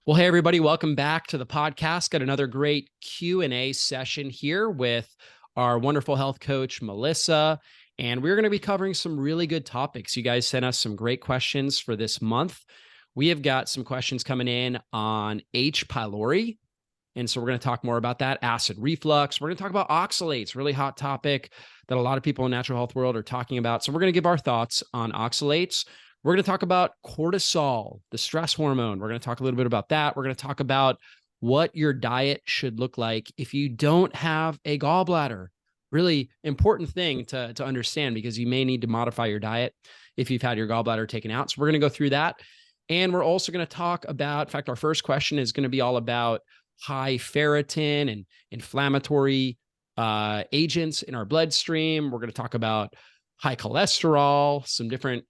Well, hey, everybody, welcome back to the podcast. Got another great Q&A session here with our wonderful health coach, Melissa, and we're going to be covering some really good topics. You guys sent us some great questions for this month. We have got some questions coming in on H. pylori, and so we're going to talk more about that. Acid reflux. We're going to talk about oxalates, really hot topic that a lot of people in the natural health world are talking about. So we're going to give our thoughts on oxalates. We're going to talk about cortisol, the stress hormone. We're going to talk a little bit about that. We're going to talk about what your diet should look like if you don't have a gallbladder. Really important thing to understand, because you may need to modify your diet if you've had your gallbladder taken out. So we're going to go through that. And we're also going to talk about, in fact, our first question is going to be all about high ferritin and inflammatory agents in our bloodstream. We're going to talk about high cholesterol, some different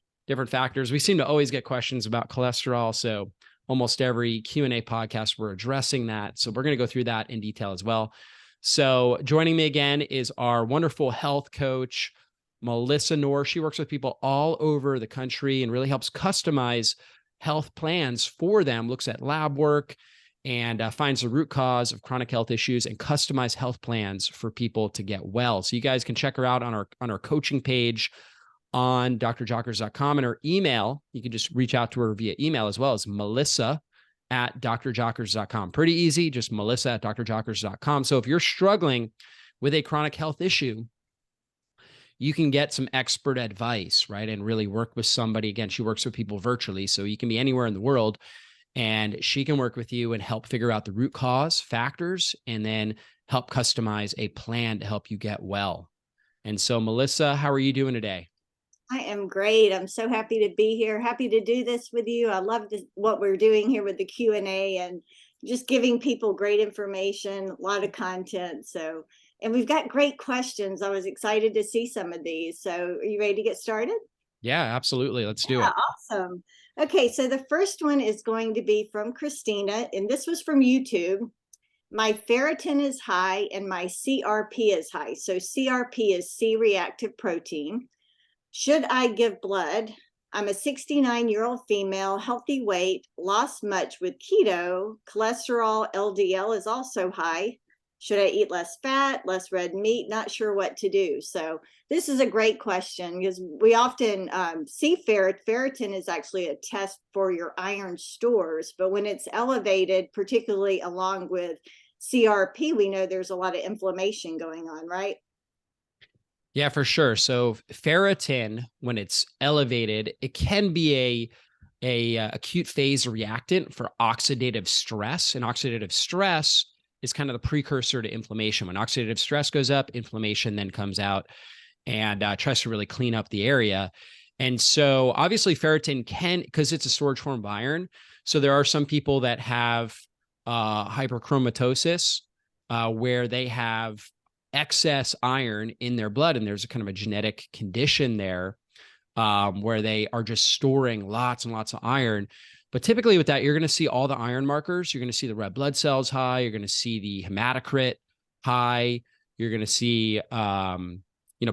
factors. We seem to always get questions about cholesterol. So almost every Q&A podcast, we're addressing that. So we're going to go through that in detail as well. So joining me again is our wonderful health coach, Melissa Nohr. She works with people all over the country and really helps customize health plans for them, looks at lab work, and finds the root cause of chronic health issues and customize health plans for people to get well. So you guys can check her out on our coaching page on drjockers.com, and her email, you can just reach out to her via email as well, as melissa@drjockers.com. Pretty easy, just melissa@drjockers.com. So if you're struggling with a chronic health issue, you can get some expert advice, right? And really work with somebody. Again, she works with people virtually, so you can be anywhere in the world, and she can work with you and help figure out the root cause factors and then help customize a plan to help you get well. And so, Melissa, how are you doing today? I am great. I'm so happy to be here. Happy to do this with you. I love what we're doing here with the Q&A and just giving people great information, a lot of content. So, and we've got great questions. I was excited to see some of these. So, are you ready to get started? Yeah, absolutely. Let's do Yeah, it. awesome. Okay, so the first one is going to be from Christina, and this was from YouTube. My ferritin is high and my CRP is high. So, CRP is C-reactive protein. Should I give blood? I'm a 69-year-old female, healthy weight, lost much with keto. Cholesterol, LDL is also high. Should I eat less fat, less red meat? Not sure what to do. So this is a great question, because we often see ferritin is actually a test for your iron stores, but when it's elevated, particularly along with CRP, we know there's a lot of inflammation going on, right? Yeah, for sure. So ferritin, when it's elevated, it can be a acute phase reactant for oxidative stress, and oxidative stress is kind of the precursor to inflammation. When oxidative stress goes up, inflammation then comes out and tries to really clean up the area. And so obviously ferritin can, because it's a storage form of iron. So there are some people that have hyperchromatosis, where they have excess iron in their blood, and there's a kind of a genetic condition there, where they are just storing lots and lots of iron. But typically with that, you're going to see all the iron markers. You're going to see the red blood cells high. You're going to see the hematocrit high. You're going to see,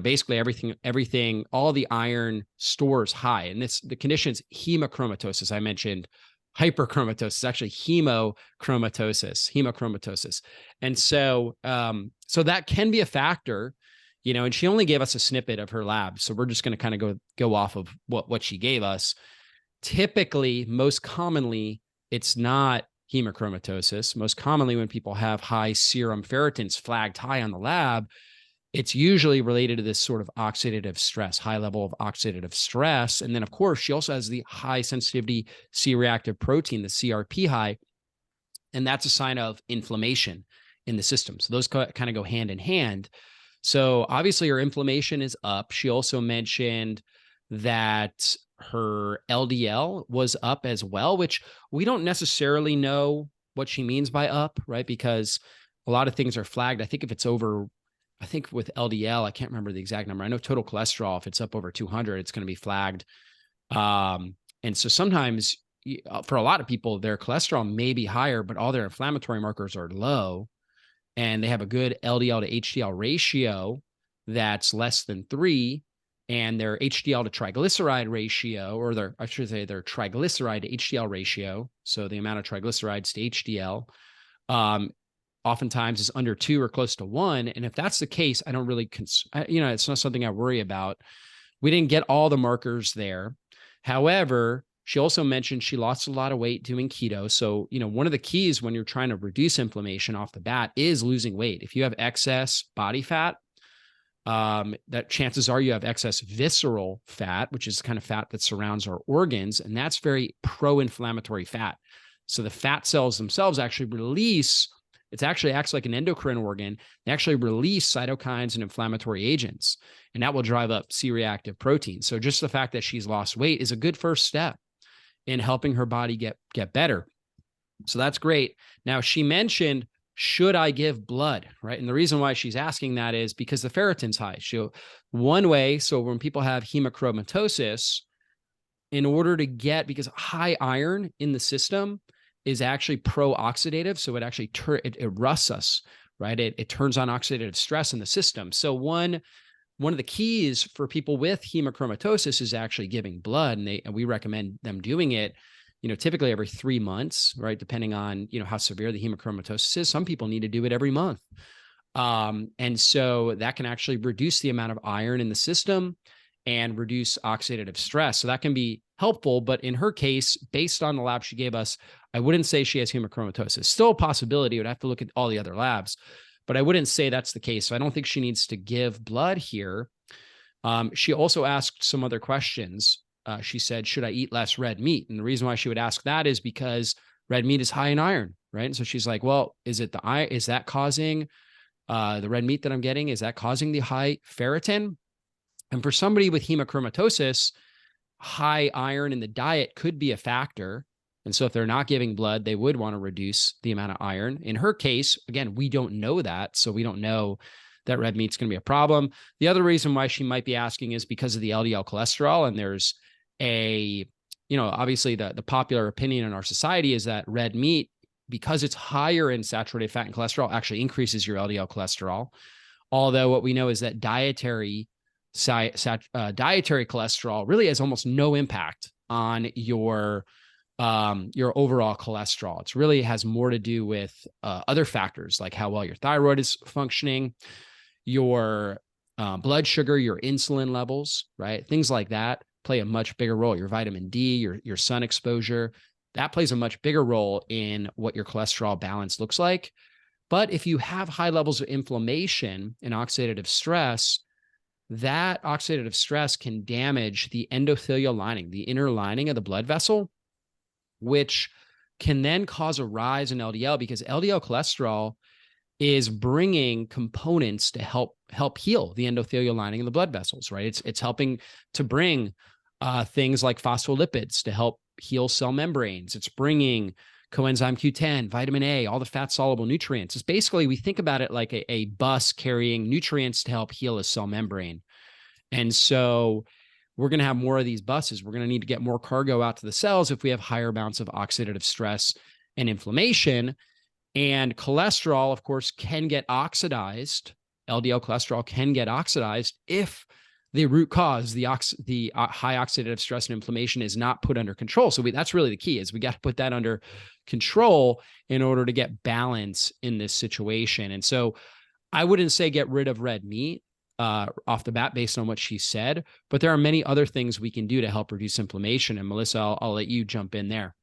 basically everything, all the iron stores high. And the condition's hemochromatosis. I mentioned hyperchromatosis, actually hemochromatosis. And so, so that can be a factor, and she only gave us a snippet of her lab. So we're just going to kind of go off of what she gave us. Typically, most commonly, it's not hemochromatosis. Most commonly, when people have high serum ferritins flagged high on the lab, it's usually related to this sort of oxidative stress, high level of oxidative stress. And then, of course, she also has the high sensitivity C-reactive protein, the CRP high, and that's a sign of inflammation in the system. So those kind of go hand in hand. So obviously her inflammation is up. She also mentioned that her LDL was up as well, which we don't necessarily know what she means by up, right? Because a lot of things are flagged. I think if it's over, I think with LDL, I can't remember the exact number. I know total cholesterol, if it's up over 200, it's going to be flagged. And so sometimes for a lot of people, their cholesterol may be higher, but all their inflammatory markers are low, and they have a good LDL to HDL ratio that's less than 3. and their HDL to triglyceride ratio, or I should say their triglyceride to HDL ratio, so the amount of triglycerides to HDL, oftentimes is under 2 or close to 1. And if that's the case, I don't really, it's not something I worry about. We didn't get all the markers there. However, she also mentioned she lost a lot of weight doing keto. So, one of the keys when you're trying to reduce inflammation off the bat is losing weight. If you have excess body fat, that chances are you have excess visceral fat, which is the kind of fat that surrounds our organs. And that's very pro-inflammatory fat. So the fat cells themselves actually it actually acts like an endocrine organ. They actually release cytokines and inflammatory agents, and that will drive up C-reactive protein. So just the fact that she's lost weight is a good first step in helping her body get better. So that's great. Now, she mentioned, should I give blood, right? And the reason why she's asking that is because the ferritin's high. One way, so when people have hemochromatosis, in order to because high iron in the system is actually pro-oxidative. So it actually it rusts us, right? It turns on oxidative stress in the system. So one of the keys for people with hemochromatosis is actually giving blood, and we recommend them doing it, typically every 3 months, right? Depending on, how severe the hemochromatosis is. Some people need to do it every month. And so that can actually reduce the amount of iron in the system and reduce oxidative stress. So that can be helpful. But in her case, based on the lab she gave us, I wouldn't say she has hemochromatosis. Still a possibility. Would have to look at all the other labs, but I wouldn't say that's the case. So I don't think she needs to give blood here. She also asked some other questions. She said, should I eat less red meat? And the reason why she would ask that is because red meat is high in iron, right? And so she's like, well, is that causing the red meat that I'm getting? Is that causing the high ferritin? And for somebody with hemochromatosis, high iron in the diet could be a factor. And so if they're not giving blood, they would want to reduce the amount of iron. In her case, again, we don't know that. So we don't know that red meat's going to be a problem. The other reason why she might be asking is because of the LDL cholesterol. And there's obviously the popular opinion in our society is that red meat, because it's higher in saturated fat and cholesterol, actually increases your LDL cholesterol. Although what we know is that dietary cholesterol really has almost no impact on your overall cholesterol. It really has more to do with other factors like how well your thyroid is functioning, your blood sugar, your insulin levels, right? Things like that play a much bigger role. Your vitamin D, your sun exposure, that plays a much bigger role in what your cholesterol balance looks like. But if you have high levels of inflammation and oxidative stress, that oxidative stress can damage the endothelial lining, the inner lining of the blood vessel, which can then cause a rise in LDL because LDL cholesterol is bringing components to help heal the endothelial lining of the blood vessels, right? It's helping to bring things like phospholipids to help heal cell membranes. It's bringing coenzyme Q10, vitamin A, all the fat-soluble nutrients. It's basically, we think about it like a bus carrying nutrients to help heal a cell membrane. And so we're going to have more of these buses. We're going to need to get more cargo out to the cells if we have higher amounts of oxidative stress and inflammation. And cholesterol, of course, can get oxidized. LDL cholesterol can get oxidized if the root cause, the high oxidative stress and inflammation, is not put under control. So that's really the key, is we got to put that under control in order to get balance in this situation. And so I wouldn't say get rid of red meat off the bat based on what she said, but there are many other things we can do to help reduce inflammation. And Melissa, I'll let you jump in there.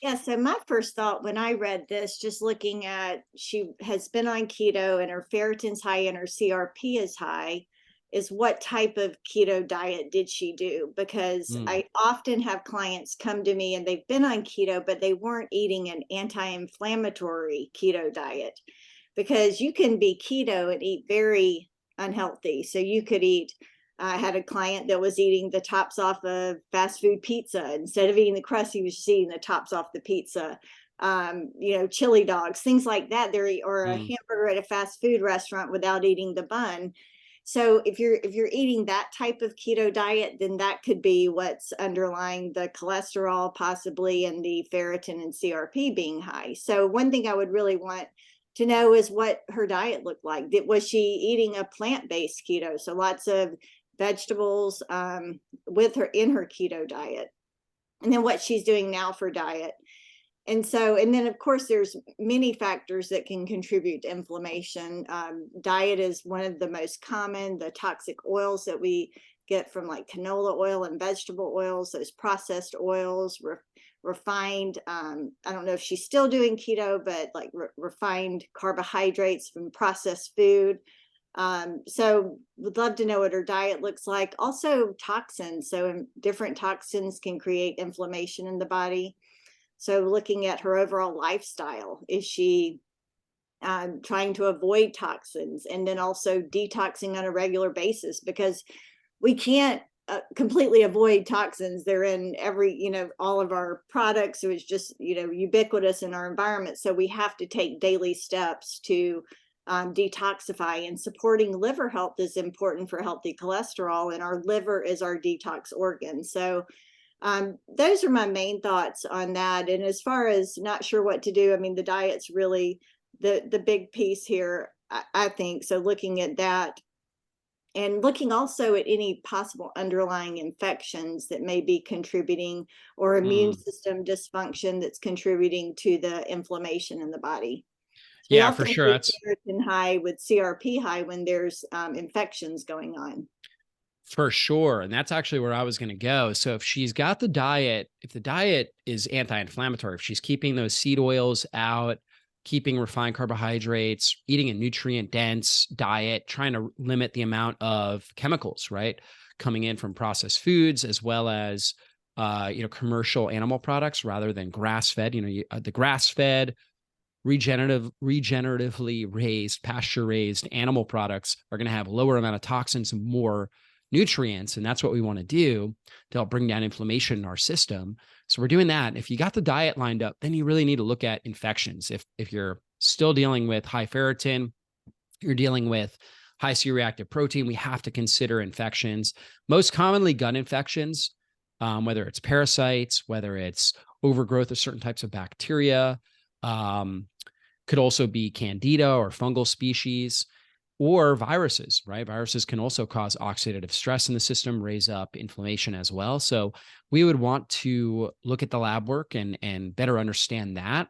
Yeah, so my first thought when I read this, just looking at, she has been on keto and her ferritin's high and her CRP is high, is what type of keto diet did she do? Because I often have clients come to me and they've been on keto, but they weren't eating an anti-inflammatory keto diet, because you can be keto and eat very unhealthy. So you could eat, I had a client that was eating the tops off of fast food pizza. Instead of eating the crust, he was just eating the tops off the pizza. Chili dogs, things like that. Or a hamburger at a fast food restaurant without eating the bun. So if you're eating that type of keto diet, then that could be what's underlying the cholesterol possibly, and the ferritin and CRP being high. So one thing I would really want to know is what her diet looked like. Was she eating a plant-based keto? So lots of vegetables with her in her keto diet, and then what she's doing now for diet. And so, and then of course, there's many factors that can contribute to inflammation. Diet is one of the most common. The toxic oils that we get from like canola oil and vegetable oils, those processed oils, refined. I don't know if she's still doing keto, but like refined carbohydrates from processed food. So would love to know what her diet looks like. Also toxins. So different toxins can create inflammation in the body. So looking at her overall lifestyle, is she trying to avoid toxins, and then also detoxing on a regular basis, because we can't completely avoid toxins. They're in every, all of our products. So it's just, ubiquitous in our environment. So we have to take daily steps to detoxify, and supporting liver health is important for healthy cholesterol, and our liver is our detox organ. So those are my main thoughts on that. And as far as not sure what to do, I mean, the diet's really the big piece here, I think. So looking at that, and looking also at any possible underlying infections that may be contributing, or immune system dysfunction that's contributing to the inflammation in the body. We Yeah, for often sure. see That's ferritin high with CRP high when there's infections going on. For sure. And that's actually where I was going to go. So if she's got the diet, if the diet is anti-inflammatory, if she's keeping those seed oils out, keeping refined carbohydrates, eating a nutrient dense diet, trying to limit the amount of chemicals, right, coming in from processed foods, as well as commercial animal products rather than grass-fed, the grass-fed, regeneratively raised, pasture raised animal products are going to have lower amount of toxins and more nutrients. And that's what we want to do to help bring down inflammation in our system. So we're doing that. If you got the diet lined up, then you really need to look at infections. If you're still dealing with high ferritin, you're dealing with high C-reactive protein, we have to consider infections. Most commonly gut infections, whether it's parasites, whether it's overgrowth of certain types of bacteria, could also be candida or fungal species, or viruses, right? Viruses can also cause oxidative stress in the system, raise up inflammation as well. So we would want to look at the lab work and better understand that.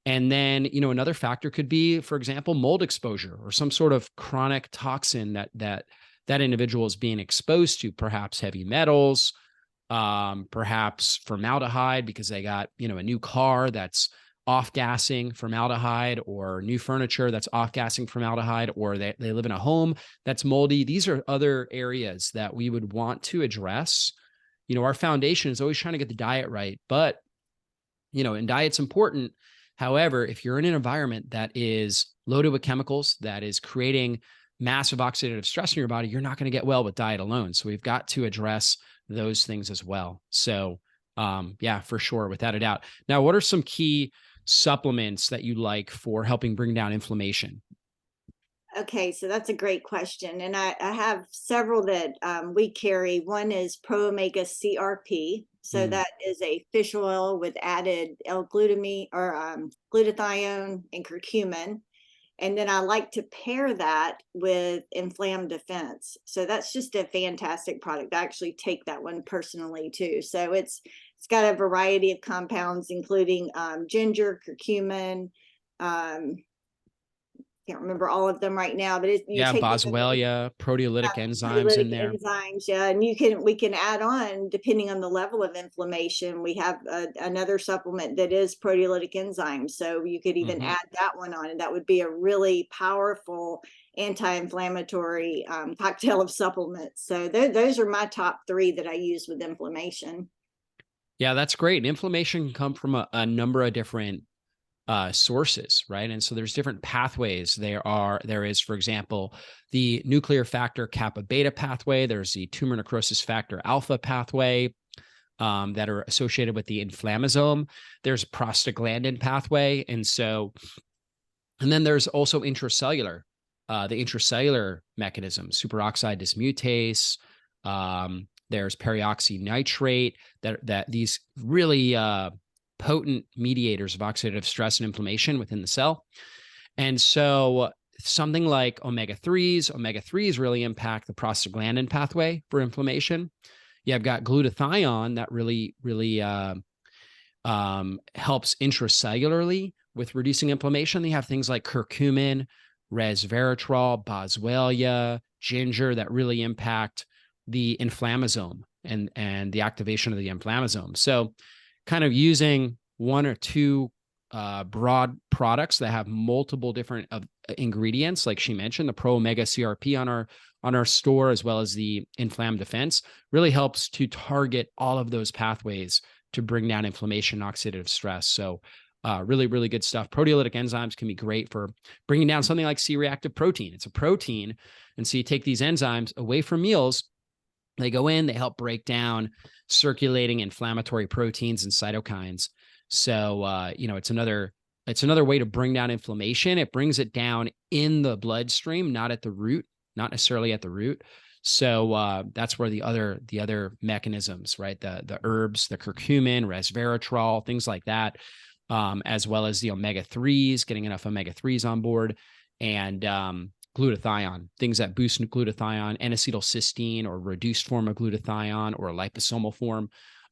And then, another factor could be, for example, mold exposure or some sort of chronic toxin that individual is being exposed to, perhaps heavy metals, perhaps formaldehyde because they got, a new car that's off-gassing formaldehyde, or new furniture that's off-gassing formaldehyde, or they live in a home that's moldy. These are other areas that we would want to address. Our foundation is always trying to get the diet right, but, and diet's important. However, if you're in an environment that is loaded with chemicals, that is creating massive oxidative stress in your body, you're not going to get well with diet alone. So we've got to address those things as well. So yeah, for sure, without a doubt. Now, what are some key supplements that you like for helping bring down inflammation? Okay, so that's a great question. And I have several that we carry. One is Pro Omega CRP. So that is a fish oil with added L-glutamine or glutathione and curcumin. And then I like to pair that with Inflam Defense. So that's just a fantastic product. I actually take that one personally too. So it's got a variety of compounds, including ginger, curcumin. Can't remember all of them right now, but you Yeah, take boswellia, proteolytic enzymes in proteolytic there. enzymes, yeah, and we can add on depending on the level of inflammation. We have another supplement that is proteolytic enzymes, so you could even add that one on, and that would be a really powerful anti-inflammatory cocktail of supplements. So those are my top three that I use with inflammation. Yeah, that's great. And inflammation can come from a number of different sources, right? And so there's different pathways. There is, for example, the nuclear factor kappa beta pathway. There's the tumor necrosis factor alpha pathway that are associated with the inflammasome. There's prostaglandin pathway. And then there's also intracellular, the intracellular mechanism, superoxide dismutase. There's peroxynitrate that these really potent mediators of oxidative stress and inflammation within the cell. And so something like omega-3s. Omega-3s really impact the prostaglandin pathway for inflammation. You have got glutathione that really helps intracellularly with reducing inflammation. They have things like curcumin, resveratrol, boswellia, ginger that really impact the inflammasome and the activation of the inflammasome. So kind of using one or two broad products that have multiple different ingredients, like she mentioned, the Pro Omega CRP on our store, as well as the Inflam Defense, really helps to target all of those pathways to bring down inflammation and oxidative stress. So really, really good stuff. Proteolytic enzymes can be great for bringing down something like C-reactive protein. It's a protein. And so you take these enzymes away from meals, they go in, they help break down circulating inflammatory proteins and cytokines. So, it's another way to bring down inflammation. It brings it down in the bloodstream, not at the root, not necessarily at the root. So that's where the other mechanisms, right? The herbs, the curcumin, resveratrol, things like that, as well as the omega-3s, getting enough omega-3s on board, and glutathione, things that boost glutathione, N-acetylcysteine or reduced form of glutathione or a liposomal form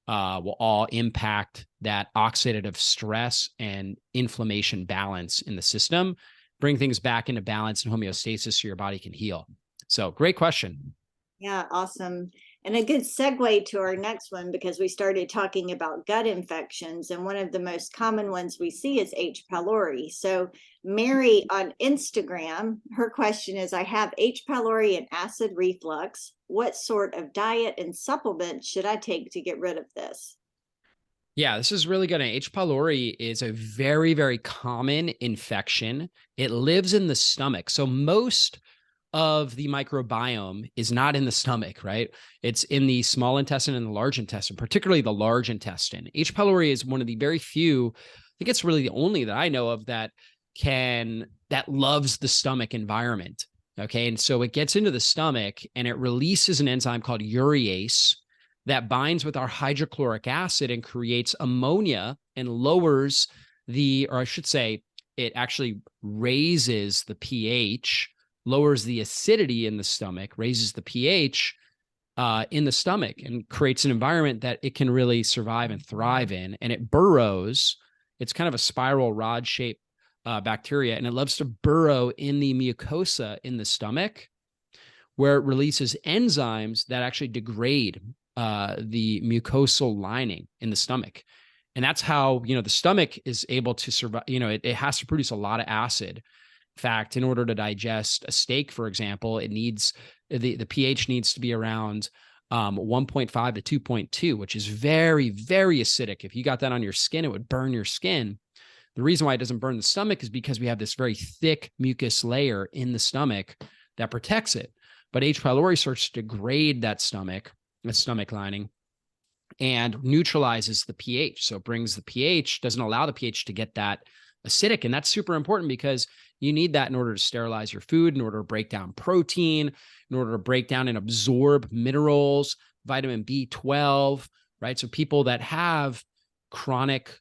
will all impact that oxidative stress and inflammation balance in the system, bring things back into balance and homeostasis so your body can heal. So great question. Yeah, awesome. And a good segue to our next one, because we started talking about gut infections, and one of the most common ones we see is H. pylori. So Mary on Instagram, her question is, I have H. pylori and acid reflux. What sort of diet and supplements should I take to get rid of this? Yeah, this is really good. H. pylori is a very, very common infection. It lives in the stomach. So most of the microbiome is not in the stomach, right? It's in the small intestine and the large intestine, particularly the large intestine. H. pylori is one of the very few, I think it's really the only that I know of that loves the stomach environment. Okay. And so it gets into the stomach and it releases an enzyme called urease that binds with our hydrochloric acid and creates ammonia and lowers or I should say, it actually raises the pH, lowers the acidity in the stomach, raises the pH in the stomach, and creates an environment that it can really survive and thrive in. And it burrows. It's kind of a spiral rod-shaped bacteria, and it loves to burrow in the mucosa in the stomach, where it releases enzymes that actually degrade the mucosal lining in the stomach. And that's how, the stomach is able to survive. It has to produce a lot of acid. In fact, in order to digest a steak, for example, it needs the pH needs to be around 1.5 to 2.2, which is very, very acidic. If you got that on your skin, it would burn your skin. The reason why it doesn't burn the stomach is because we have this very thick mucus layer in the stomach that protects it. But H. pylori starts to degrade that stomach lining, and neutralizes the pH. So it brings the pH, doesn't allow the pH to get that acidic. And that's super important because you need that in order to sterilize your food, in order to break down protein, in order to break down and absorb minerals, vitamin B12, right? So people that have chronic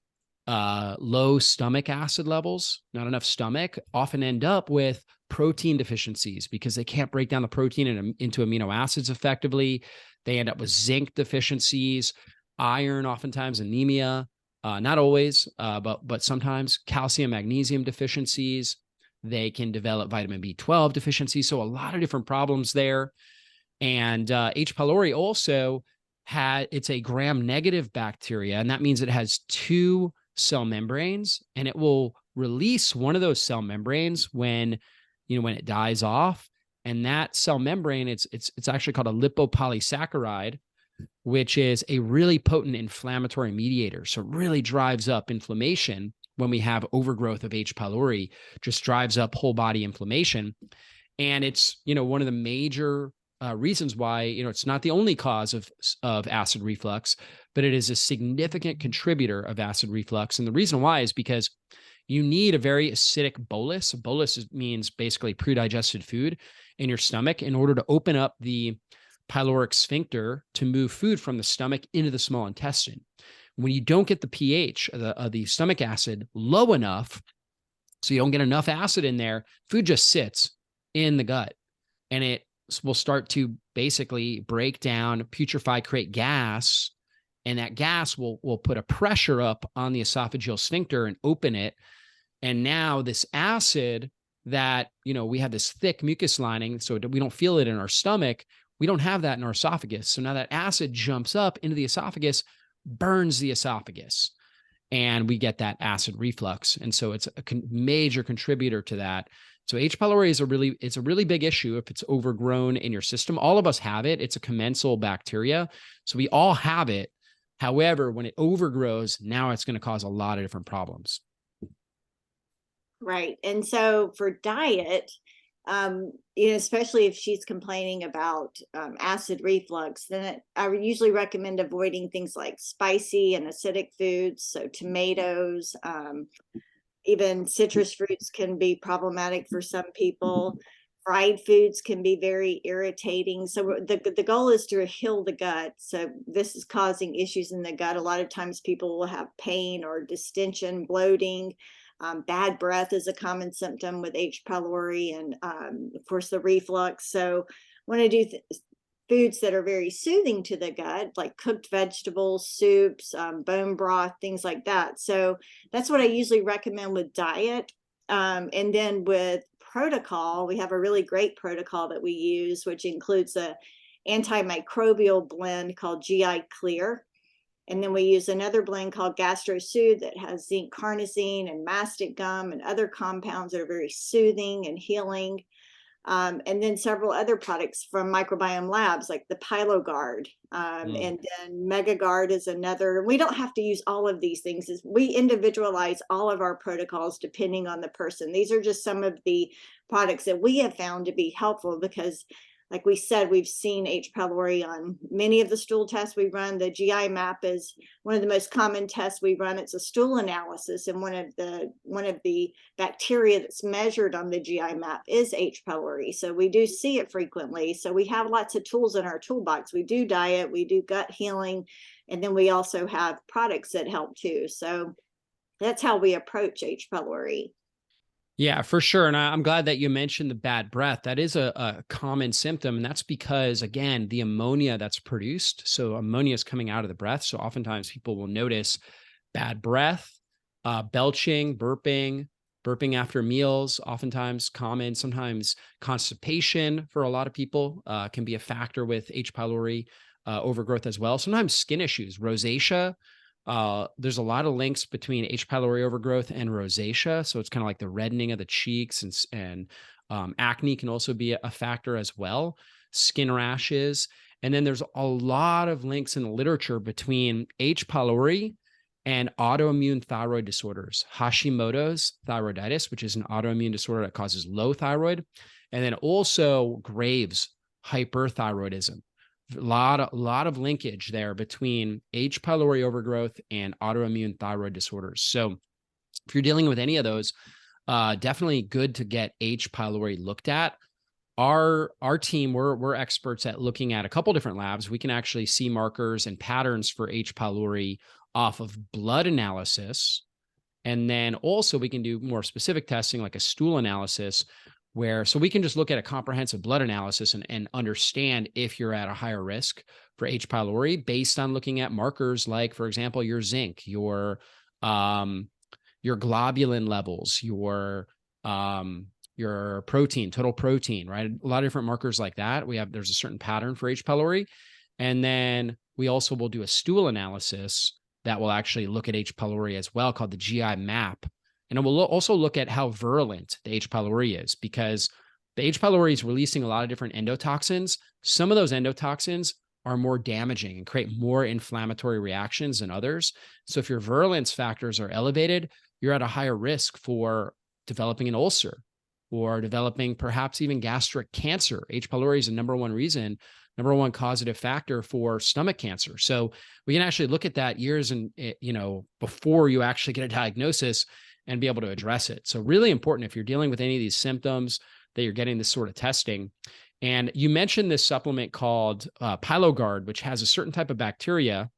low stomach acid levels, not enough stomach, often end up with protein deficiencies because they can't break down the protein into amino acids effectively. They end up with zinc deficiencies, iron, oftentimes anemia, not always, but sometimes calcium, magnesium deficiencies. They can develop vitamin B12 deficiency. So a lot of different problems there. And H. pylori also it's a gram-negative bacteria, and that means it has two cell membranes, and it will release one of those cell membranes when it dies off. And that cell membrane, it's actually called a lipopolysaccharide, which is a really potent inflammatory mediator. So it really drives up inflammation when we have overgrowth of H. pylori, just drives up whole body inflammation. And it's, one of the major reasons why, it's not the only cause of acid reflux, but it is a significant contributor of acid reflux. And the reason why is because you need a very acidic bolus. A bolus means basically pre-digested food in your stomach in order to open up the pyloric sphincter to move food from the stomach into the small intestine. When you don't get the pH of the stomach acid low enough So you don't get enough acid in there. Food just sits in the gut, and it will start to basically break down, putrefy, create gas. And that gas will put a pressure up on the esophageal sphincter and open it. And now this acid that, we have this thick mucus lining, so we don't feel it in our stomach. We don't have that in our esophagus. So now that acid jumps up into the esophagus, burns the esophagus, and we get that acid reflux. And so it's a major contributor to that. So H. pylori is a really big issue if it's overgrown in your system. All of us have it. It's a commensal bacteria. So we all have it. However, when it overgrows, now it's going to cause a lot of different problems. Right. And so for diet, especially if she's complaining about acid reflux, then I would usually recommend avoiding things like spicy and acidic foods. So tomatoes, even citrus fruits can be problematic for some people. Fried foods can be very irritating. So the goal is to heal the gut. So this is causing issues in the gut. A lot of times people will have pain or distension, bloating. Bad breath is a common symptom with H. pylori, and of course the reflux. So want to do foods that are very soothing to the gut, like cooked vegetables, soups, bone broth, things like that. So that's what I usually recommend with diet. And then with protocol, we have a really great protocol that we use, which includes a antimicrobial blend called GI Clear. And then we use another blend called Gastro Soothe that has zinc carnosine and mastic gum and other compounds that are very soothing and healing. And then several other products from Microbiome Labs, like the PyloGuard. And then MegaGuard is another. We don't have to use all of these things. We individualize all of our protocols depending on the person. These are just some of the products that we have found to be helpful because, like we said, we've seen H. pylori on many of the stool tests we run. The GI map is one of the most common tests we run. It's a stool analysis, and one of the bacteria that's measured on the GI map is H. pylori. So we do see it frequently. So we have lots of tools in our toolbox. We do diet, we do gut healing, and then we also have products that help too. So that's how we approach H. pylori. Yeah, for sure. And I'm glad that you mentioned the bad breath. That is a common symptom. And that's because, again, the ammonia that's produced. So ammonia is coming out of the breath. So oftentimes people will notice bad breath, belching, burping after meals, oftentimes common. Sometimes constipation for a lot of people can be a factor with H. pylori overgrowth as well. Sometimes skin issues, rosacea. There's a lot of links between H. pylori overgrowth and rosacea. So it's kind of like the reddening of the cheeks, and acne can also be a factor as well, skin rashes. And then there's a lot of links in the literature between H. pylori and autoimmune thyroid disorders, Hashimoto's thyroiditis, which is an autoimmune disorder that causes low thyroid, and then also Graves' hyperthyroidism. A lot of linkage there between H. pylori overgrowth and autoimmune thyroid disorders. So if you're dealing with any of those, definitely good to get H. pylori looked at. Our team, we're experts at looking at a couple different labs. We can actually see markers and patterns for H. pylori off of blood analysis. And then also we can do more specific testing like a stool analysis, so we can just look at a comprehensive blood analysis and understand if you're at a higher risk for H. pylori based on looking at markers like, for example, your zinc, your globulin levels, your protein, total protein, right? A lot of different markers like that. There's a certain pattern for H. pylori. And then we also will do a stool analysis that will actually look at H. pylori as well, called the GI map. And it will also look at how virulent the H. pylori is, because the H. pylori is releasing a lot of different endotoxins. Some of those endotoxins are more damaging and create more inflammatory reactions than others. So if your virulence factors are elevated, you're at a higher risk for developing an ulcer or developing perhaps even gastric cancer. H. pylori is the number one causative factor for stomach cancer. So we can actually look at that years and, before you actually get a diagnosis and be able to address it. So really important if you're dealing with any of these symptoms that you're getting this sort of testing. And you mentioned this supplement called PyloGuard, which has a certain type of bacteria,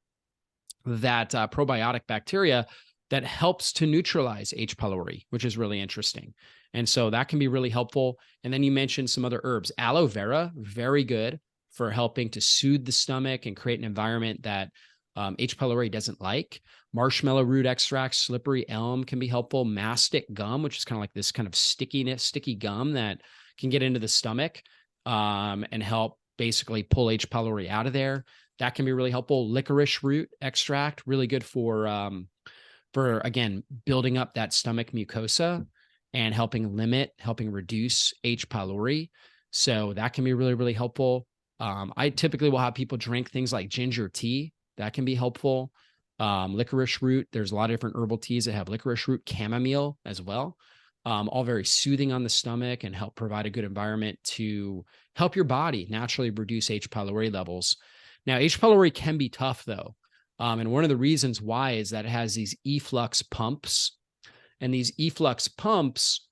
that probiotic bacteria that helps to neutralize H. pylori, which is really interesting. And so that can be really helpful. And then you mentioned some other herbs. Aloe vera, very good for helping to soothe the stomach and create an environment that H. pylori doesn't like. Marshmallow root extract, slippery elm can be helpful. Mastic gum, which is kind of like this kind of sticky gum that can get into the stomach and help basically pull H. pylori out of there. That can be really helpful. Licorice root extract, really good for again, building up that stomach mucosa and helping reduce H. pylori. So that can be really, really helpful. I typically will have people drink things like ginger tea. That can be helpful. Licorice root. There's a lot of different herbal teas that have licorice root, chamomile as well. All very soothing on the stomach and help provide a good environment to help your body naturally reduce H. pylori levels. Now, H. pylori can be tough though. And one of the reasons why is that it has these efflux pumps, and these efflux pumps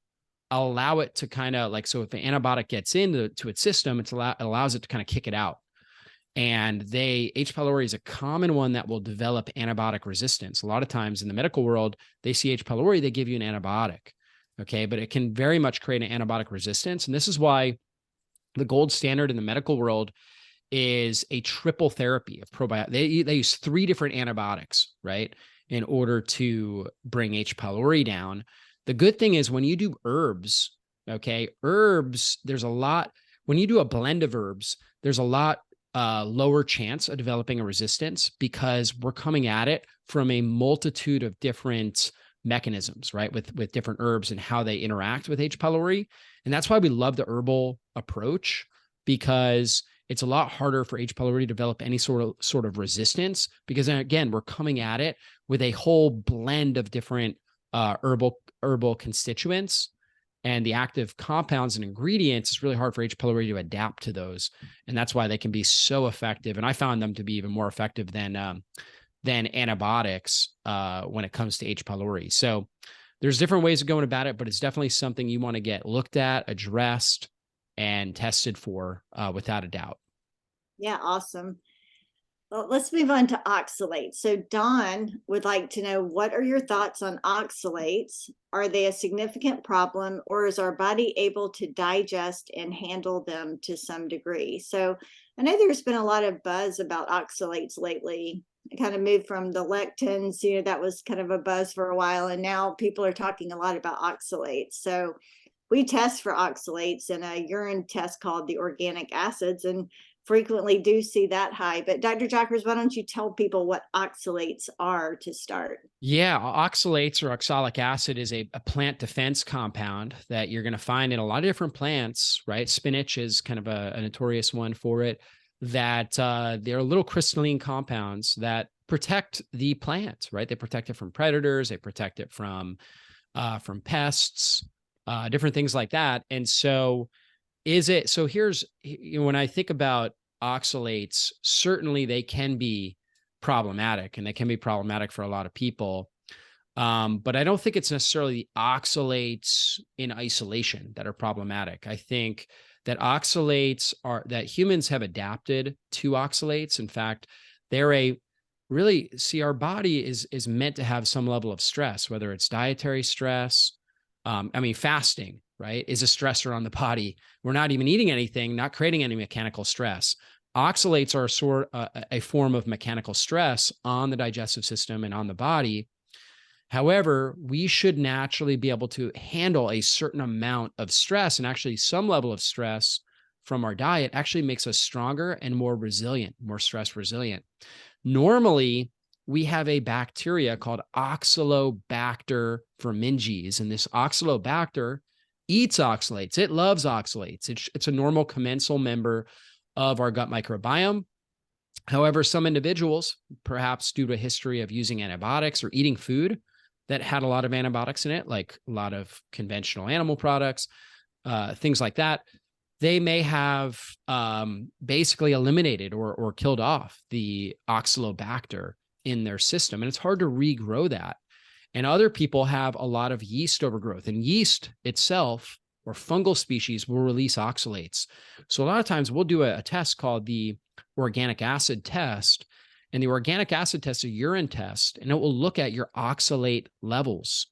allow it to kind of like, so if the antibiotic gets into its system, it allows it to kind of kick it out. And H. pylori is a common one that will develop antibiotic resistance. A lot of times in the medical world, they see H. pylori, they give you an antibiotic. Okay. But it can very much create an antibiotic resistance. And this is why the gold standard in the medical world is a triple therapy of probiotics. They use 3 different antibiotics, right, in order to bring H. pylori down. The good thing is when you do herbs, okay, there's a lot, when you do a blend of herbs, there's a lot lower chance of developing a resistance because we're coming at it from a multitude of different mechanisms, right, with different herbs and how they interact with H. pylori. And that's why we love the herbal approach, because it's a lot harder for H. pylori to develop any sort of resistance, because then again, we're coming at it with a whole blend of different herbal constituents, and the active compounds and ingredients. It's really hard for H. pylori to adapt to those. And that's why they can be so effective. And I found them to be even more effective than antibiotics when it comes to H. pylori. So there's different ways of going about it, but it's definitely something you want to get looked at, addressed, and tested for without a doubt. Yeah, awesome. Well, let's move on to oxalates. So Don would like to know, what are your thoughts on oxalates? Are they a significant problem, or is our body able to digest and handle them to some degree? So I know there's been a lot of buzz about oxalates lately. It kind of moved from the lectins, that was kind of a buzz for a while, and now people are talking a lot about oxalates. So we test for oxalates in a urine test called the organic acids, and frequently do see that high. But Dr. Jockers, why don't you tell people what oxalates are to start? Yeah, oxalates or oxalic acid is a plant defense compound that you're going to find in a lot of different plants, right? Spinach is kind of a notorious one for it, that they're little crystalline compounds that protect the plant, right? They protect it from predators, they protect it from pests, different things like that. And so here's, when I think about oxalates, certainly they can be problematic, and they can be problematic for a lot of people. But I don't think it's necessarily the oxalates in isolation that are problematic. I think that that humans have adapted to oxalates. In fact, our body is meant to have some level of stress, whether it's dietary stress. Fasting, right, is a stressor on the body. We're not even eating anything, not creating any mechanical stress. Oxalates are a form of mechanical stress on the digestive system and on the body. However, we should naturally be able to handle a certain amount of stress, and actually some level of stress from our diet actually makes us stronger and more resilient, more stress resilient. Normally, we have a bacteria called Oxalobacter forminges, and this Oxalobacter eats oxalates. It loves oxalates. It's a normal commensal member of our gut microbiome. However, some individuals, perhaps due to a history of using antibiotics or eating food that had a lot of antibiotics in it, like a lot of conventional animal products, things like that, they may have basically eliminated or killed off the Oxalobacter in their system. And it's hard to regrow that. And other people have a lot of yeast overgrowth, and yeast itself or fungal species will release oxalates. So a lot of times we'll do a test called the organic acid test. And the organic acid test is a urine test, and it will look at your oxalate levels.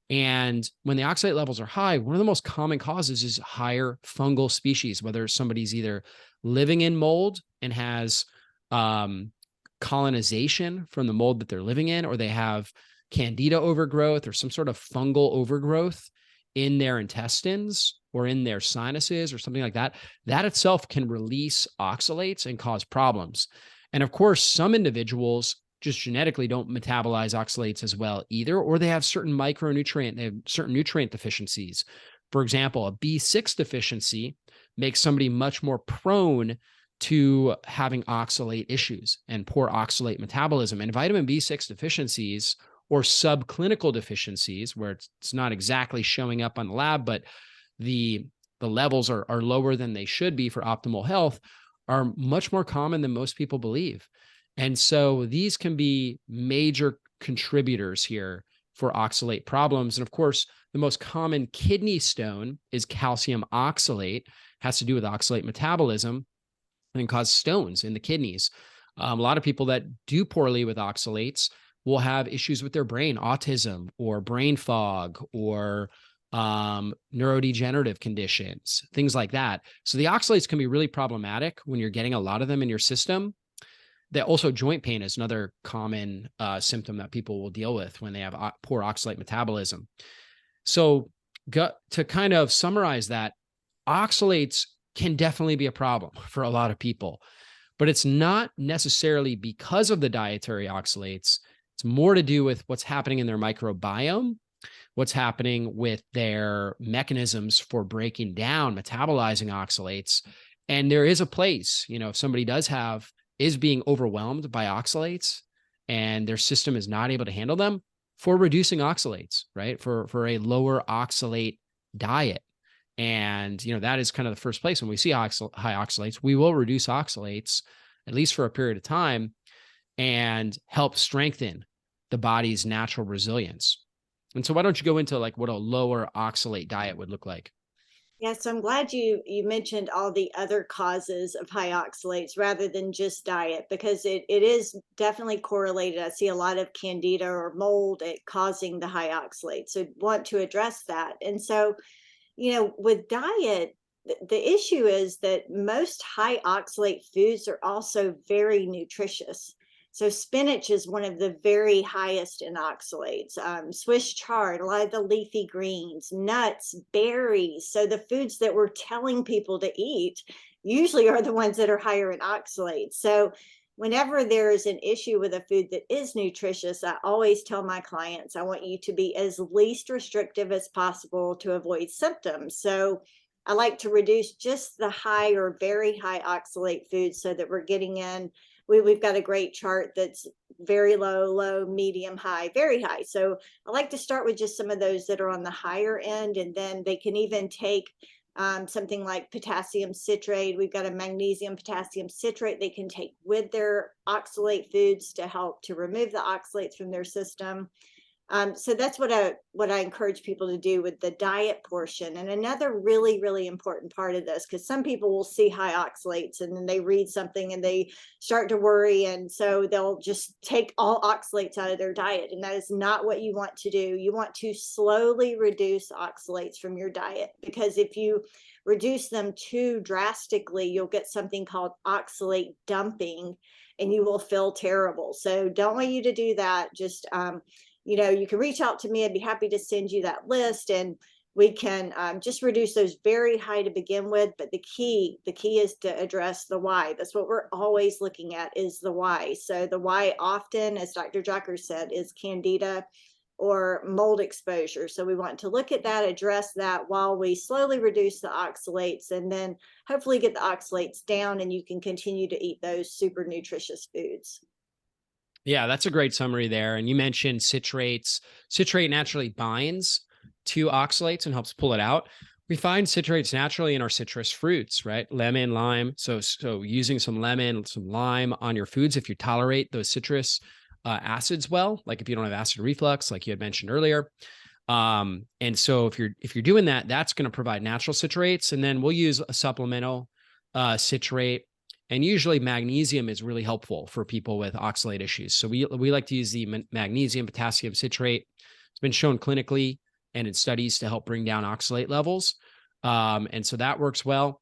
And when the oxalate levels are high, one of the most common causes is higher fungal species, whether somebody's either living in mold and has colonization from the mold that they're living in, or they have candida overgrowth or some sort of fungal overgrowth in their intestines or in their sinuses or something like that. That itself can release oxalates and cause problems. And of course, some individuals just genetically don't metabolize oxalates as well either, or they have certain nutrient deficiencies. For example, a B6 deficiency makes somebody much more prone to having oxalate issues and poor oxalate metabolism. And vitamin B6 deficiencies or subclinical deficiencies, where it's not exactly showing up on the lab, but the levels are lower than they should be for optimal health, are much more common than most people believe. And so these can be major contributors here for oxalate problems. And of course, the most common kidney stone is calcium oxalate, has to do with oxalate metabolism and cause stones in the kidneys. A lot of people that do poorly with oxalates will have issues with their brain, autism or brain fog or neurodegenerative conditions, things like that. So the oxalates can be really problematic when you're getting a lot of them in your system. That also joint pain is another common symptom that people will deal with when they have poor oxalate metabolism. So to kind of summarize that, oxalates can definitely be a problem for a lot of people, but it's not necessarily because of the dietary oxalates. It's more to do with what's happening in their microbiome, what's happening with their mechanisms for breaking down, metabolizing oxalates. And there is a place, if somebody is being overwhelmed by oxalates and their system is not able to handle them, for reducing oxalates, right? For a lower oxalate diet. And, that is kind of the first place when we see high oxalates, we will reduce oxalates, at least for a period of time, and help strengthen the body's natural resilience. And so why don't you go into like what a lower oxalate diet would look like? Yeah, so I'm glad you mentioned all the other causes of high oxalates rather than just diet, because it is definitely correlated. I see a lot of candida or mold causing the high oxalates. So want to address that. And so, with diet, the issue is that most high oxalate foods are also very nutritious. So spinach is one of the very highest in oxalates. Swiss chard, a lot of the leafy greens, nuts, berries. So the foods that we're telling people to eat usually are the ones that are higher in oxalates. So whenever there's an issue with a food that is nutritious, I always tell my clients, I want you to be as least restrictive as possible to avoid symptoms. So I like to reduce just the high or very high oxalate foods so that we're getting in. We've got a great chart that's very low, medium, high, very high. So I like to start with just some of those that are on the higher end, and then they can even take something like potassium citrate. We've got a magnesium potassium citrate they can take with their oxalate foods to help to remove the oxalates from their system. So that's what I encourage people to do with the diet portion. And another really, really important part of this, because some people will see high oxalates and then they read something and they start to worry. And so they'll just take all oxalates out of their diet. And that is not what you want to do. You want to slowly reduce oxalates from your diet, because if you reduce them too drastically, you'll get something called oxalate dumping and you will feel terrible. So don't want you to do that. Just, you can reach out to me. I'd be happy to send you that list, and we can just reduce those very high to begin with. But the key is to address the why. That's what we're always looking at, is the why. So the why often, as Dr. Jockers said, is candida or mold exposure. So we want to look at that, address that while we slowly reduce the oxalates, and then hopefully get the oxalates down and you can continue to eat those super nutritious foods. Yeah, that's a great summary there. And you mentioned citrates. Citrate naturally binds to oxalates and helps pull it out. We find citrates naturally in our citrus fruits, right? Lemon, lime. So using some lemon, some lime on your foods, if you tolerate those citrus acids well, like if you don't have acid reflux, like you had mentioned earlier. And so if you're doing that, that's going to provide natural citrates. And then we'll use a supplemental citrate And usually magnesium is really helpful for people with oxalate issues. So we like to use the magnesium potassium citrate. It's been shown clinically and in studies to help bring down oxalate levels. And so that works well.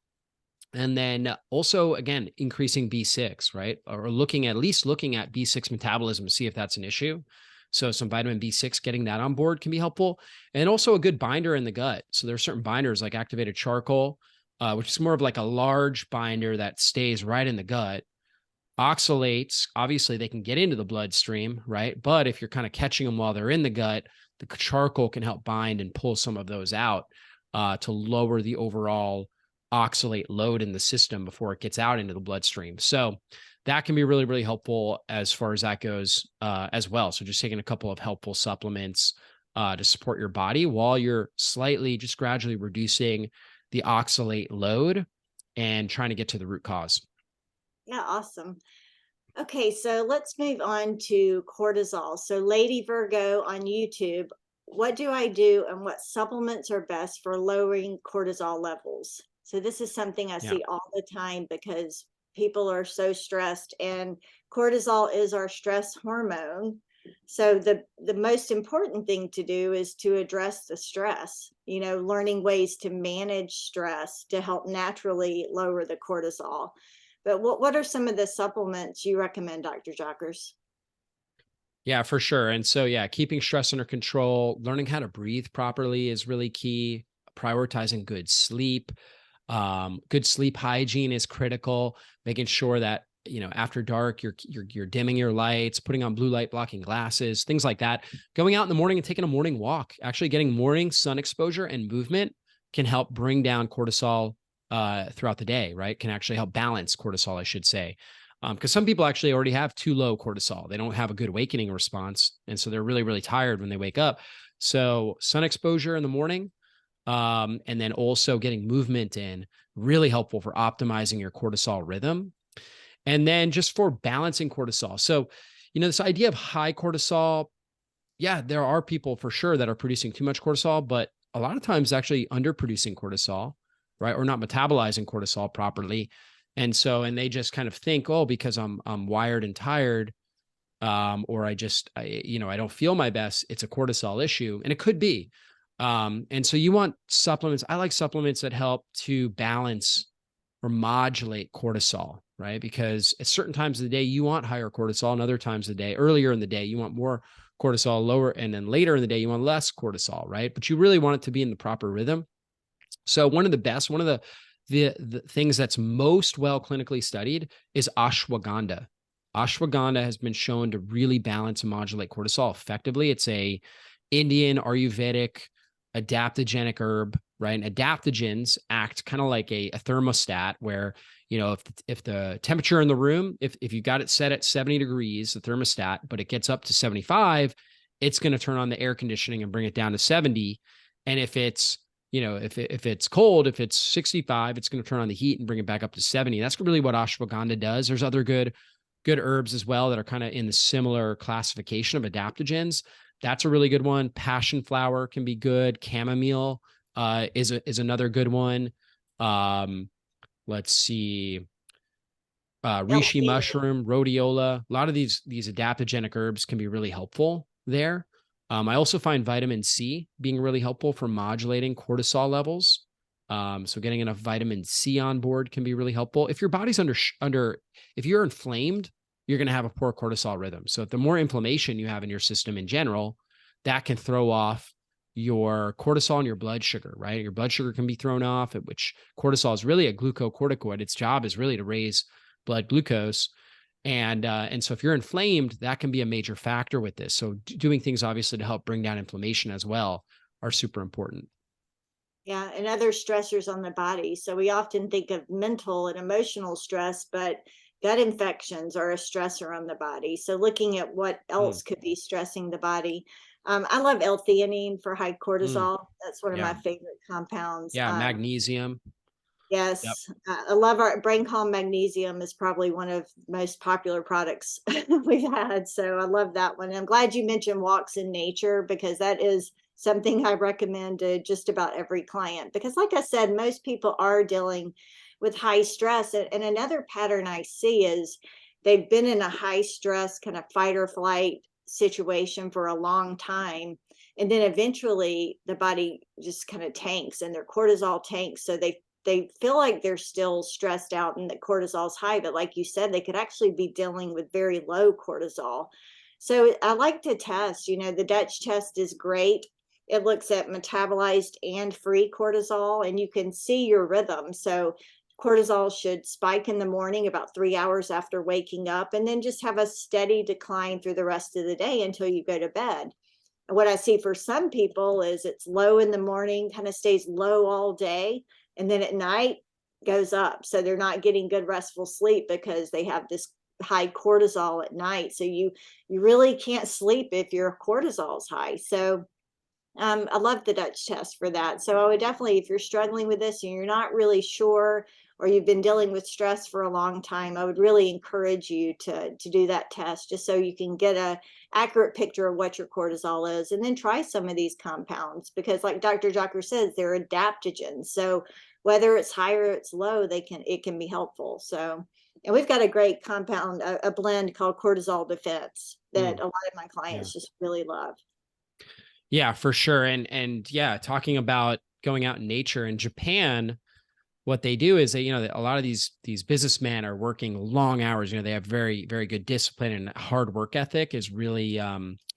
And then also, again, increasing B6, right? Or at least looking at B6 metabolism to see if that's an issue. So some vitamin B6, getting that on board can be helpful. And also a good binder in the gut. So there are certain binders like activated charcoal, which is more of like a large binder that stays right in the gut. Oxalates, obviously they can get into the bloodstream, right? But if you're kind of catching them while they're in the gut, the charcoal can help bind and pull some of those out to lower the overall oxalate load in the system before it gets out into the bloodstream. So that can be really, really helpful as far as that goes as well. So just taking a couple of helpful supplements to support your body while you're just gradually reducing the oxalate load and trying to get to the root cause. Yeah, awesome. Okay, so let's move on to cortisol. So Lady Virgo on YouTube, what do I do and what supplements are best for lowering cortisol levels? So this is something I see all the time because people are so stressed, and cortisol is our stress hormone. So the most important thing to do is to address the stress, learning ways to manage stress to help naturally lower the cortisol. But what are some of the supplements you recommend, Dr. Jockers? Yeah, for sure. And so, yeah, keeping stress under control, learning how to breathe properly is really key. Prioritizing good sleep hygiene is critical. Making sure that after dark you're dimming your lights, putting on blue light blocking glasses, things like that. Going out in the morning and taking a morning walk, actually getting morning sun exposure and movement can help bring down cortisol throughout the day, right? Can actually help balance cortisol, I should say. Because some people actually already have too low cortisol. They don't have a good awakening response. And so they're really, really tired when they wake up. So sun exposure in the morning, and then also getting movement in, really helpful for optimizing your cortisol rhythm. And then just for balancing cortisol. So, this idea of high cortisol, yeah, there are people for sure that are producing too much cortisol, but a lot of times actually underproducing cortisol, right? Or not metabolizing cortisol properly. And they just kind of think, oh, because I'm wired and tired, or I don't feel my best, it's a cortisol issue. And it could be. And so you want supplements. I like supplements that help to balance or modulate cortisol, right? Because at certain times of the day, you want higher cortisol, and other times of the day, earlier in the day, you want more cortisol, lower, and then later in the day, you want less cortisol, right? But you really want it to be in the proper rhythm. So one of the things that's most well clinically studied is ashwagandha. Ashwagandha has been shown to really balance and modulate cortisol effectively. It's a Indian Ayurvedic adaptogenic herb, right? And adaptogens act kind of like a thermostat where, if the temperature in the room, if you got it set at 70 degrees, the thermostat, but it gets up to 75, it's going to turn on the air conditioning and bring it down to 70. And if it's if it's cold, if it's 65, it's going to turn on the heat and bring it back up to 70. That's really what ashwagandha does. There's other good herbs as well that are kind of in the similar classification of adaptogens. That's a really good one. Passion flower can be good. Chamomile is another good one. Let's see. Reishi mushroom, rhodiola. A lot of these adaptogenic herbs can be really helpful there. I also find vitamin C being really helpful for modulating cortisol levels. So getting enough vitamin C on board can be really helpful. If your body's if you're inflamed, you're going to have a poor cortisol rhythm. So if the more inflammation you have in your system in general, that can throw off your cortisol and your blood sugar, right? Your blood sugar can be thrown off, at which cortisol is really a glucocorticoid. Its job is really to raise blood glucose. And so if you're inflamed, that can be a major factor with this. So doing things obviously to help bring down inflammation as well are super important. Yeah, and other stressors on the body. So we often think of mental and emotional stress, but gut infections are a stressor on the body. So looking at what else could be stressing the body. I love L-theanine for high cortisol. That's one of my favorite compounds. Yeah, magnesium. Yes, I love our Brain Calm Magnesium is probably one of the most popular products we've had. So I love that one. And I'm glad you mentioned walks in nature, because that is something I recommend to just about every client. Because like I said, most people are dealing with high stress. And another pattern I see is they've been in a high stress kind of fight or flight situation for a long time. And then eventually the body just kind of tanks and their cortisol tanks. So they feel like they're still stressed out and the cortisol's high, but like you said, they could actually be dealing with very low cortisol. So I like to test, the Dutch test is great. It looks at metabolized and free cortisol, and you can see your rhythm. So cortisol should spike in the morning about 3 hours after waking up, and then just have a steady decline through the rest of the day until you go to bed. And what I see for some people is it's low in the morning, kind of stays low all day, and then at night goes up. So they're not getting good restful sleep because they have this high cortisol at night. So you really can't sleep if your cortisol is high. So I love the Dutch test for that. So I would definitely, if you're struggling with this and you're not really sure, or you've been dealing with stress for a long time, I would really encourage you to do that test, just so you can get a accurate picture of what your cortisol is, and then try some of these compounds, because like Dr. Jocker says, they're adaptogens. So whether it's high or it's low, it can be helpful. So, and we've got a great compound, a blend called Cortisol Defense that a lot of my clients just really love. Yeah, for sure. And yeah, talking about going out in nature in Japan, what they do is they, a lot of these businessmen are working long hours. They have very, very good discipline, and hard work ethic is really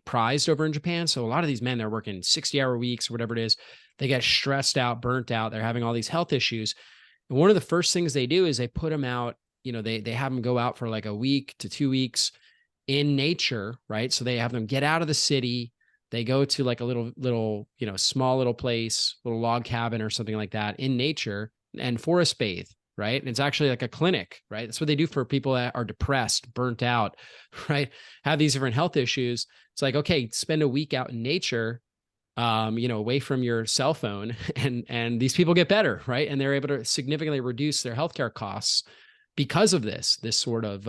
prized over in Japan. So a lot of these men, they're working 60-hour weeks or whatever it is. They get stressed out, burnt out. They're having all these health issues. And one of the first things they do is they put them out, they have them go out for like a week to 2 weeks in nature, right? So they have them get out of the city. They go to like a little, small little place, little log cabin or something like that in nature, and forest bathe, right? And it's actually like a clinic, right? That's what they do for people that are depressed, burnt out, right? Have these different health issues. It's like, okay, spend a week out in nature, away from your cell phone, and these people get better, right? And they're able to significantly reduce their healthcare costs because of this sort of,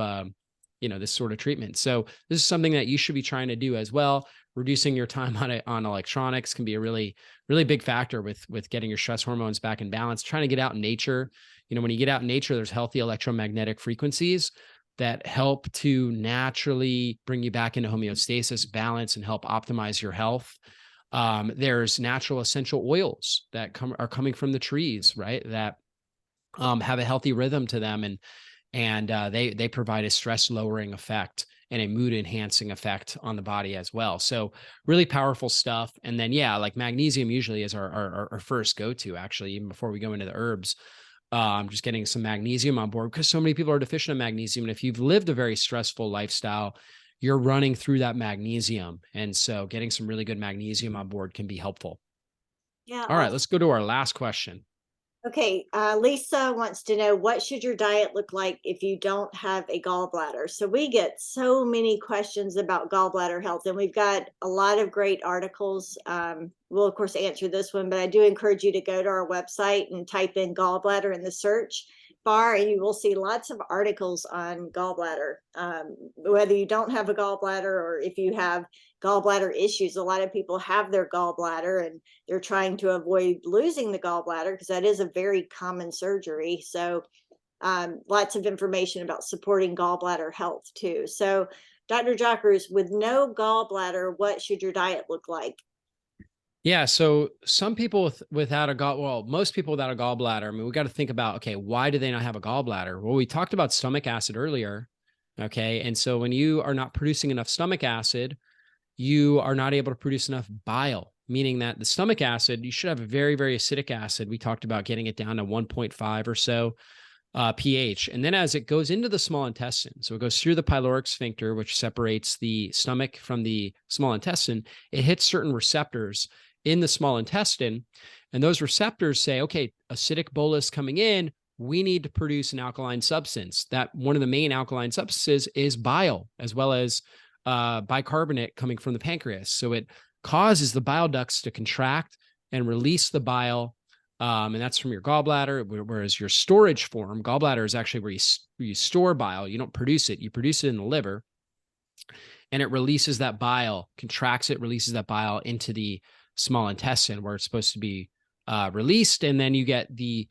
this sort of treatment. So this is something that you should be trying to do as well. Reducing your time on electronics can be a really, really big factor with getting your stress hormones back in balance. Trying to get out in nature. When you get out in nature, there's healthy electromagnetic frequencies that help to naturally bring you back into homeostasis, balance, and help optimize your health. There's natural essential oils that are coming from the trees, right? That have a healthy rhythm to them, and they provide a stress lowering effect and a mood enhancing effect on the body as well. So really powerful stuff. And then, yeah, like magnesium usually is our first go-to, actually, even before we go into the herbs. Just getting some magnesium on board, because so many people are deficient in magnesium. And if you've lived a very stressful lifestyle, you're running through that magnesium. And so getting some really good magnesium on board can be helpful. Yeah. All right, let's go to our last question. Okay, Lisa wants to know, what should your diet look like if you don't have a gallbladder? So we get so many questions about gallbladder health, and we've got a lot of great articles. We'll of course answer this one, but I do encourage you to go to our website and type in gallbladder in the search bar, and you will see lots of articles on gallbladder. Whether you don't have a gallbladder or if you have gallbladder issues, a lot of people have their gallbladder and they're trying to avoid losing the gallbladder, because that is a very common surgery. So lots of information about supporting gallbladder health too. So Dr. Jockers, with no gallbladder, what should your diet look like? Yeah. So some people without most people without a gallbladder, I mean, we got to think about, okay, why do they not have a gallbladder? Well, we talked about stomach acid earlier. Okay. And so when you are not producing enough stomach acid, you are not able to produce enough bile, meaning that the stomach acid, you should have a very, very acidic acid. We talked about getting it down to 1.5 or so pH. And then as it goes into the small intestine, so it goes through the pyloric sphincter, which separates the stomach from the small intestine, it hits certain receptors in the small intestine. And those receptors say, okay, acidic bolus coming in, we need to produce an alkaline substance. That one of the main alkaline substances is bile, as well as bicarbonate coming from the pancreas. So it causes the bile ducts to contract and release the bile. And that's from your gallbladder. Whereas your storage form, gallbladder is actually where you store bile. You don't produce it. You produce it in the liver, and it releases that bile, contracts it, releases that bile into the small intestine where it's supposed to be released. And then you get the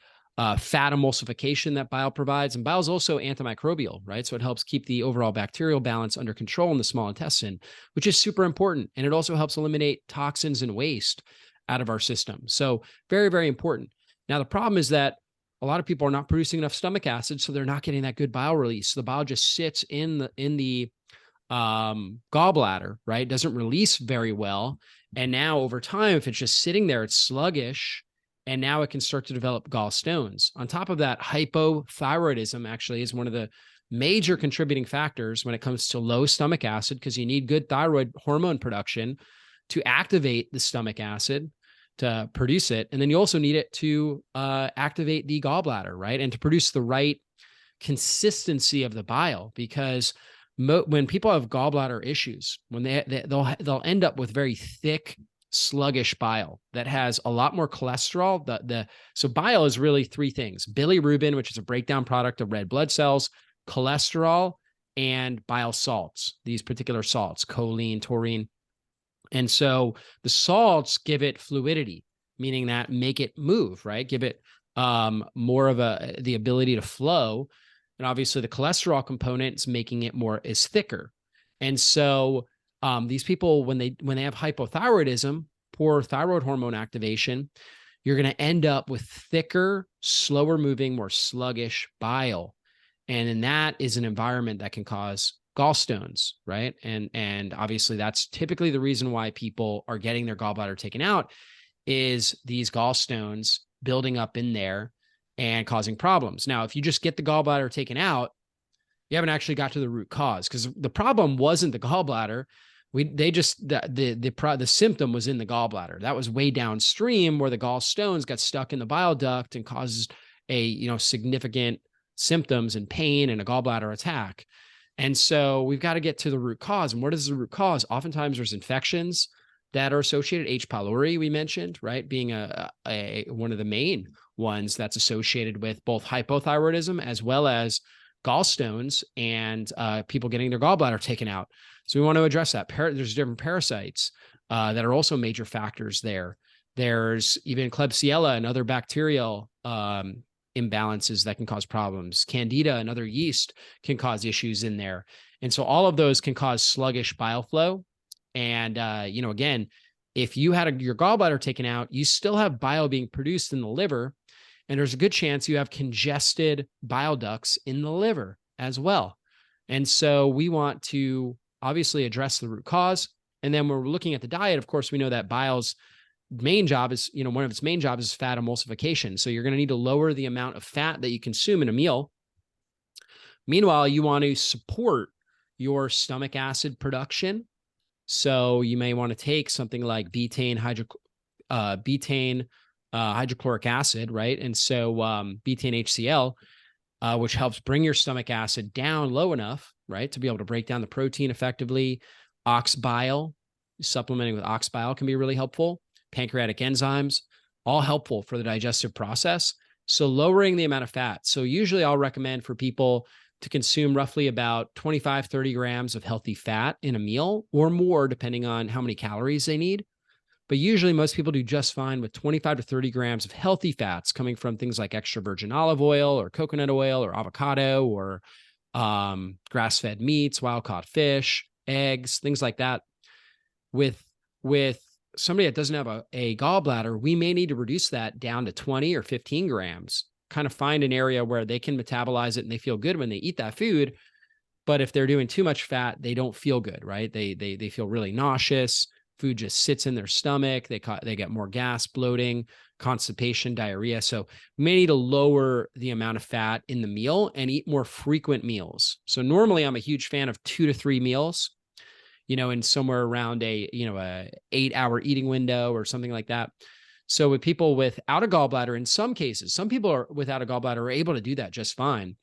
fat emulsification that bile provides. And bile is also antimicrobial, right? So it helps keep the overall bacterial balance under control in the small intestine, which is super important. And it also helps eliminate toxins and waste out of our system. So very, very important. Now, the problem is that a lot of people are not producing enough stomach acid, so they're not getting that good bile release. So the bile just sits in the gallbladder, right? Doesn't release very well. And now over time, if it's just sitting there, it's sluggish. And now it can start to develop gallstones. On top of that, hypothyroidism actually is one of the major contributing factors when it comes to low stomach acid, because you need good thyroid hormone production to activate the stomach acid to produce it. And then you also need it to activate the gallbladder, right? And to produce the right consistency of the bile, because when people have gallbladder issues, when they'll end up with very thick, sluggish bile that has a lot more cholesterol. So bile is really three things: bilirubin, which is a breakdown product of red blood cells, cholesterol, and bile salts, these particular salts, choline, taurine. And so the salts give it fluidity, meaning that make it move, right? Give it more of the ability to flow. And obviously the cholesterol component is making it is thicker. And so these people, when they have hypothyroidism, poor thyroid hormone activation, you're going to end up with thicker, slower moving, more sluggish bile. And then that is an environment that can cause gallstones, right? And obviously that's typically the reason why people are getting their gallbladder taken out, is these gallstones building up in there and causing problems. Now, if you just get the gallbladder taken out, you haven't actually got to the root cause, because the problem wasn't the gallbladder. The symptom was in the gallbladder. That was way downstream, where the gallstones got stuck in the bile duct and causes significant symptoms and pain and a gallbladder attack. And so we've got to get to the root cause. And what is the root cause? Oftentimes there's infections that are associated. H pylori, we mentioned, right, being one of the main ones that's associated with both hypothyroidism as well as gallstones and people getting their gallbladder taken out. So we want to address that. There's different parasites that are also major factors there. There's even Klebsiella and other bacterial imbalances that can cause problems. Candida and other yeast can cause issues in there. And so all of those can cause sluggish bile flow. And, again, if you had your gallbladder taken out, you still have bile being produced in the liver. And there's a good chance you have congested bile ducts in the liver as well. And so we want to obviously address the root cause. And then when we're looking at the diet, of course, we know that bile's main job is, one of its main jobs is fat emulsification. So you're going to need to lower the amount of fat that you consume in a meal. Meanwhile, you want to support your stomach acid production. So you may want to take something like betaine hydrochloric acid, right? And so betaine HCl, which helps bring your stomach acid down low enough, right, to be able to break down the protein effectively. Ox bile, supplementing with ox bile can be really helpful. Pancreatic enzymes, all helpful for the digestive process. So lowering the amount of fat. So usually I'll recommend for people to consume roughly about 25, 30 grams of healthy fat in a meal, or more, depending on how many calories they need. But usually most people do just fine with 25 to 30 grams of healthy fats coming from things like extra virgin olive oil or coconut oil or avocado or grass-fed meats, wild-caught fish, eggs, things like that. With somebody that doesn't have a gallbladder, we may need to reduce that down to 20 or 15 grams, kind of find an area where they can metabolize it and they feel good when they eat that food. But if they're doing too much fat, they don't feel good, right? They feel really nauseous. Food just sits in their stomach. They get more gas, bloating, constipation, diarrhea. So we may need to lower the amount of fat in the meal and eat more frequent meals. So normally I'm a huge fan of 2 to 3 meals, in somewhere around a 8-hour eating window or something like that. So with people without a gallbladder, in some cases, some people are without a gallbladder are able to do that just fine.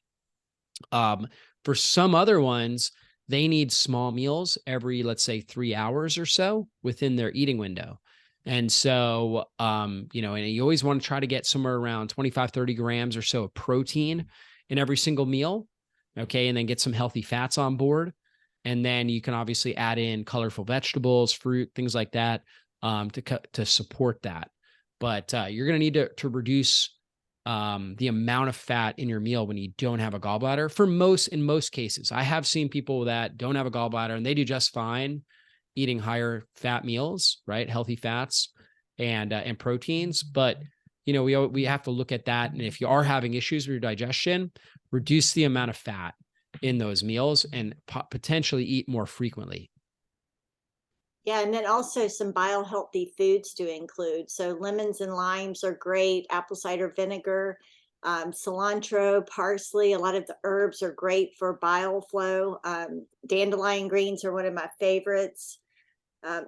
For some other ones, they need small meals every, let's say, 3 hours or so within their eating window. And so, and you always want to try to get somewhere around 25, 30 grams or so of protein in every single meal. Okay. And then get some healthy fats on board. And then you can obviously add in colorful vegetables, fruit, things like that, to support that. But you're going to need to reduce the amount of fat in your meal when you don't have a gallbladder. In most cases, I have seen people that don't have a gallbladder and they do just fine eating higher fat meals, right? Healthy fats and proteins. But we have to look at that. And if you are having issues with your digestion, reduce the amount of fat in those meals and potentially eat more frequently. Yeah, and then also some bile healthy foods to include. So lemons and limes are great, apple cider vinegar, cilantro, parsley, a lot of the herbs are great for bile flow. Dandelion greens are one of my favorites.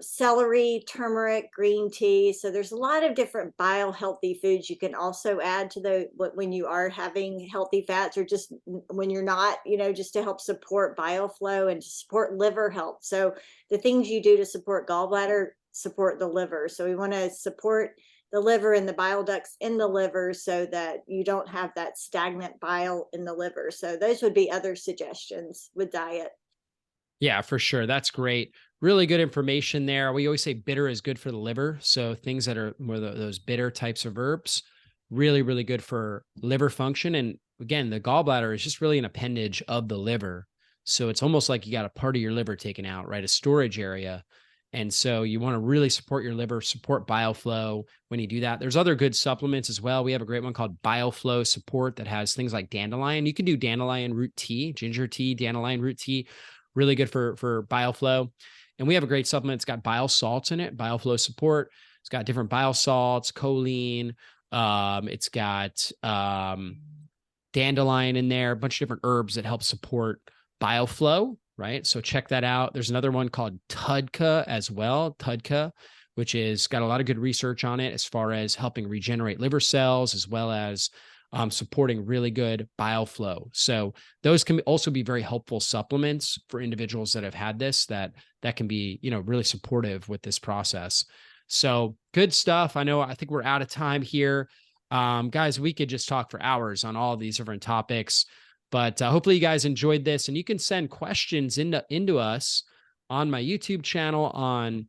Celery, turmeric, green tea. So there's a lot of different bile healthy foods you can also add to when you are having healthy fats, or just when you're not, just to help support bile flow and to support liver health. So the things you do to support gallbladder support the liver. So we want to support the liver and the bile ducts in the liver so that you don't have that stagnant bile in the liver. So those would be other suggestions with diet. Yeah, for sure. That's great. Really good information there. We always say bitter is good for the liver. So things that are more those bitter types of herbs, really, really good for liver function. And again, the gallbladder is just really an appendage of the liver. So it's almost like you got a part of your liver taken out, right? A storage area. And so you want to really support your liver, support bile flow when you do that. There's other good supplements as well. We have a great one called Bile Flow Support that has things like dandelion. You can do dandelion root tea, ginger tea, dandelion root tea, really good for bile flow. And we have a great supplement. It's got bile salts in it, Bile Flow Support. It's got different bile salts, choline. It's got dandelion in there, a bunch of different herbs that help support bile flow, right? So check that out. There's another one called TUDCA as well, TUDCA, which is got a lot of good research on it as far as helping regenerate liver cells, as well as supporting really good bile flow. So those can also be very helpful supplements for individuals that have had this, that can be, really supportive with this process. So good stuff. I think we're out of time here. Guys, we could just talk for hours on all of these different topics, but hopefully you guys enjoyed this, and you can send questions into us on my YouTube channel, on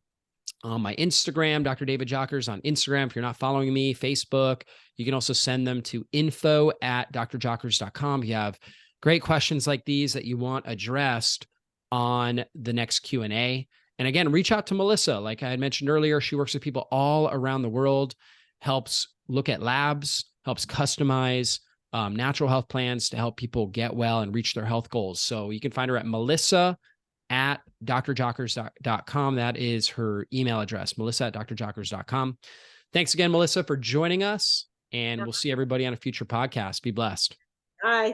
my Instagram, Dr. David Jockers on Instagram. If you're not following me, Facebook, you can also send them to info@drjockers.com. If you have great questions like these that you want addressed on the next Q&A. And again, reach out to Melissa. Like I had mentioned earlier, she works with people all around the world, helps look at labs, helps customize natural health plans to help people get well and reach their health goals. So you can find her at melissa@drjockers.com. That is her email address, melissa@drjockers.com. Thanks again, Melissa, for joining us, and we'll see everybody on a future podcast. Be blessed. Bye.